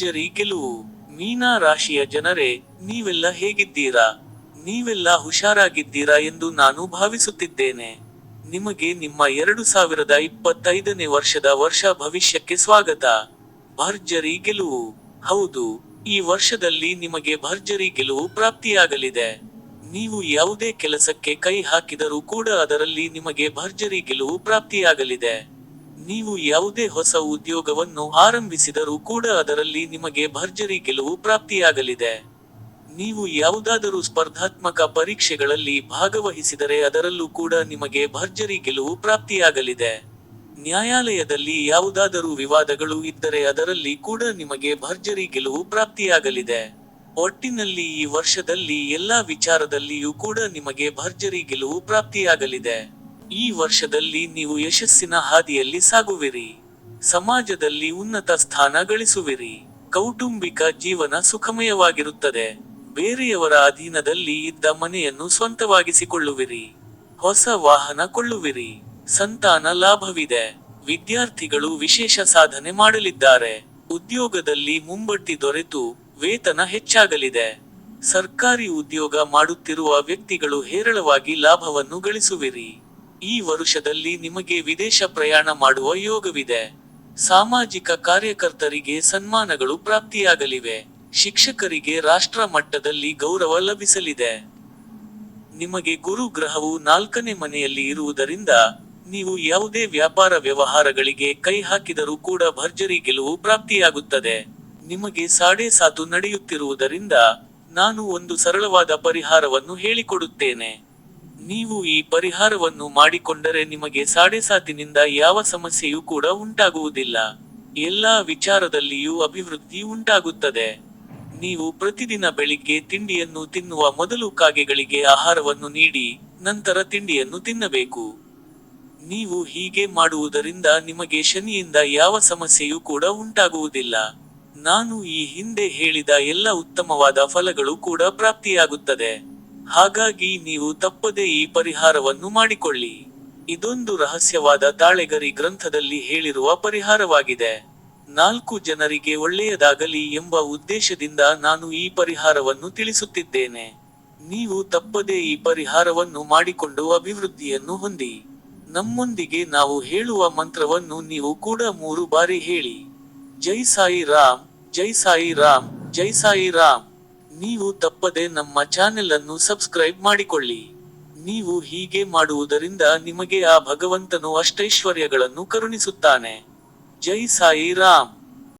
ಭರ್ಜರಿ ಗೆಲುವು. ಮೀನಾ ರಾಶಿಯ ಜನರೇ, ನೀವೆಲ್ಲ ಹೇಗಿದ್ದೀರಾ? ನೀವೆಲ್ಲ ಹುಷಾರಾಗಿದ್ದೀರಾ ಎಂದು ನಾನು ಭಾವಿಸುತ್ತಿದ್ದೇನೆ. ನಿಮಗೆ ನಿಮ್ಮ 2025ನೇ ವರ್ಷ ಭವಿಷ್ಯಕ್ಕೆ ಸ್ವಾಗತ. ಭರ್ಜರಿ ಗೆಲುವು. ಹೌದು, ಈ ವರ್ಷದಲ್ಲಿ ನಿಮಗೆ ಭರ್ಜರಿ ಗೆಲುವು ಪ್ರಾಪ್ತಿಯಾಗಲಿದೆ. ನೀವು ಯಾವುದೇ ಕೆಲಸಕ್ಕೆ ಕೈ ಹಾಕಿದರೂ ಕೂಡ ಅದರಲ್ಲಿ ನಿಮಗೆ ಭರ್ಜರಿ ಗೆಲುವು ಪ್ರಾಪ್ತಿಯಾಗಲಿದೆ. ನೀವು ಯಾವುದೇ ಹೊಸ ಉದ್ಯೋಗವನ್ನು ಆರಂಭಿಸಿದರೂ ಕೂಡ ಅದರಲ್ಲಿ ನಿಮಗೆ ಭರ್ಜರಿ ಗೆಲುವು ಪ್ರಾಪ್ತಿಯಾಗಲಿದೆ. ನೀವು ಯಾವುದಾದರೂ ಸ್ಪರ್ಧಾತ್ಮಕ ಪರೀಕ್ಷೆಗಳಲ್ಲಿ ಭಾಗವಹಿಸಿದರೆ ಅದರಲ್ಲೂ ಕೂಡ ನಿಮಗೆ ಭರ್ಜರಿ ಗೆಲುವು ಪ್ರಾಪ್ತಿಯಾಗಲಿದೆ. ನ್ಯಾಯಾಲಯದಲ್ಲಿ ಯಾವುದಾದರೂ ವಿವಾದಗಳು ಇದ್ದರೆ ಅದರಲ್ಲಿ ಕೂಡ ನಿಮಗೆ ಭರ್ಜರಿ ಗೆಲುವು ಪ್ರಾಪ್ತಿಯಾಗಲಿದೆ. ಒಟ್ಟಿನಲ್ಲಿ ಈ ವರ್ಷದಲ್ಲಿ ಎಲ್ಲಾ ವಿಚಾರದಲ್ಲಿಯೂ ಕೂಡ ನಿಮಗೆ ಭರ್ಜರಿ ಗೆಲುವು ಪ್ರಾಪ್ತಿಯಾಗಲಿದೆ. ಈ ವರ್ಷದಲ್ಲಿ ನೀವು ಯಶಸ್ಸಿನ ಹಾದಿಯಲ್ಲಿ ಸಾಗುವಿರಿ. ಸಮಾಜದಲ್ಲಿ ಉನ್ನತ ಸ್ಥಾನ ಗಳಿಸುವಿರಿ. ಕೌಟುಂಬಿಕ ಜೀವನ ಸುಖಮಯವಾಗಿರುತ್ತದೆ. ಬೇರೆಯವರ ಅಧೀನದಲ್ಲಿ ಇದ್ದ ಮನೆಯನ್ನು ಸ್ವಂತವಾಗಿಸಿಕೊಳ್ಳುವಿರಿ. ಹೊಸ ವಾಹನ ಕೊಳ್ಳುವಿರಿ. ಸಂತಾನ ಲಾಭವಿದೆ. ವಿದ್ಯಾರ್ಥಿಗಳು ವಿಶೇಷ ಸಾಧನೆ ಮಾಡಲಿದ್ದಾರೆ. ಉದ್ಯೋಗದಲ್ಲಿ ಮುಂಬಡ್ತಿ ದೊರೆತು ವೇತನ ಹೆಚ್ಚಾಗಲಿದೆ. ಸರ್ಕಾರಿ ಉದ್ಯೋಗ ಮಾಡುತ್ತಿರುವ ವ್ಯಕ್ತಿಗಳು ಹೇರಳವಾಗಿ ಲಾಭವನ್ನು ಗಳಿಸುವಿರಿ. ಈ ವರುಷದಲ್ಲಿ ನಿಮಗೆ ವಿದೇಶ ಪ್ರಯಾಣ ಮಾಡುವ ಯೋಗವಿದೆ. ಸಾಮಾಜಿಕ ಕಾರ್ಯಕರ್ತರಿಗೆ ಸನ್ಮಾನಗಳು ಪ್ರಾಪ್ತಿಯಾಗಲಿವೆ. ಶಿಕ್ಷಕರಿಗೆ ರಾಷ್ಟ್ರ ಮಟ್ಟದಲ್ಲಿ ಗೌರವ ಲಭಿಸಲಿದೆ. ನಿಮಗೆ ಗುರು ಗ್ರಹವು 4ನೇ ಮನೆಯಲ್ಲಿ ಇರುವುದರಿಂದ ನೀವು ಯಾವುದೇ ವ್ಯಾಪಾರ ವ್ಯವಹಾರಗಳಿಗೆ ಕೈ ಹಾಕಿದರೂ ಕೂಡ ಭರ್ಜರಿ ಗೆಲುವು ಪ್ರಾಪ್ತಿಯಾಗುತ್ತದೆ. ನಿಮಗೆ ಸಾಡೇಸಾತು ನಡೆಯುತ್ತಿರುವುದರಿಂದ ನಾನು ಒಂದು ಸರಳವಾದ ಪರಿಹಾರವನ್ನು ಹೇಳಿಕೊಡುತ್ತೇನೆ. ನೀವು ಈ ಪರಿಹಾರವನ್ನು ಮಾಡಿಕೊಂಡರೆ ನಿಮಗೆ ಸಾಡೇಸಾತಿನಿಂದ ಯಾವ ಸಮಸ್ಯೆಯೂ ಕೂಡ ಉಂಟಾಗುವುದಿಲ್ಲ. ಎಲ್ಲಾ ವಿಚಾರದಲ್ಲಿಯೂ ಅಭಿವೃದ್ಧಿ ಉಂಟಾಗುತ್ತದೆ. ನೀವು ಪ್ರತಿದಿನ ಬೆಳಿಗ್ಗೆ ತಿಂಡಿಯನ್ನು ತಿನ್ನುವ ಮೊದಲು ಕಾಗೆಗಳಿಗೆ ಆಹಾರವನ್ನು ನೀಡಿ, ನಂತರ ತಿಂಡಿಯನ್ನು ತಿನ್ನಬೇಕು. ನೀವು ಹೀಗೆ ಮಾಡುವುದರಿಂದ ನಿಮಗೆ ಶನಿಯಿಂದ ಯಾವ ಸಮಸ್ಯೆಯೂ ಕೂಡ ಉಂಟಾಗುವುದಿಲ್ಲ. ನಾನು ಈ ಹಿಂದೆ ಹೇಳಿದ ಎಲ್ಲ ಉತ್ತಮವಾದ ಫಲಗಳು ಕೂಡ ಪ್ರಾಪ್ತಿಯಾಗುತ್ತದೆ. ಹಾಗಾಗಿ ನೀವು ತಪ್ಪದೆ ಈ ಪರಿಹಾರವನ್ನು ಮಾಡಿಕೊಳ್ಳಿ. ಇದೊಂದು ರಹಸ್ಯವಾದ ತಾಳೆಗರಿ ಗ್ರಂಥದಲ್ಲಿ ಹೇಳಿರುವ ಪರಿಹಾರವಾಗಿದೆ. 4 ಜನರಿಗೆ ಒಳ್ಳೆಯದಾಗಲಿ ಎಂಬ ಉದ್ದೇಶದಿಂದ ನಾನು ಈ ಪರಿಹಾರವನ್ನು ತಿಳಿಸುತ್ತಿದ್ದೇನೆ. ನೀವು ತಪ್ಪದೆ ಈ ಪರಿಹಾರವನ್ನು ಮಾಡಿಕೊಂಡು ಅಭಿವೃದ್ಧಿಯನ್ನು ಹೊಂದಿ. ನಮ್ಮೊಂದಿಗೆ ನಾವು ಹೇಳುವ ಮಂತ್ರವನ್ನು ನೀವು ಕೂಡ 3 ಬಾರಿ ಹೇಳಿ. ಜೈ ಸಾಯಿ ರಾಮ್, ಜೈ ಸಾಯಿ ರಾಮ್, ಜೈ ಸಾಯಿ ರಾಮ್. ನೀವು ತಪ್ಪದೆ ನಮ್ಮ ಚಾನೆಲ್ ಅನ್ನು ಸಬ್ಸ್ಕ್ರೈಬ್ ಮಾಡಿಕೊಳ್ಳಿ. ನೀವು ಹೀಗೆ ಮಾಡುವುದರಿಂದ ನಿಮಗೆ ಆ ಭಗವಂತನು ಅಷ್ಟೈಶ್ವರ್ಯಗಳನ್ನು ಕರುಣಿಸುತ್ತಾನೆ. ಜೈ ಸಾಯಿ ರಾಮ್.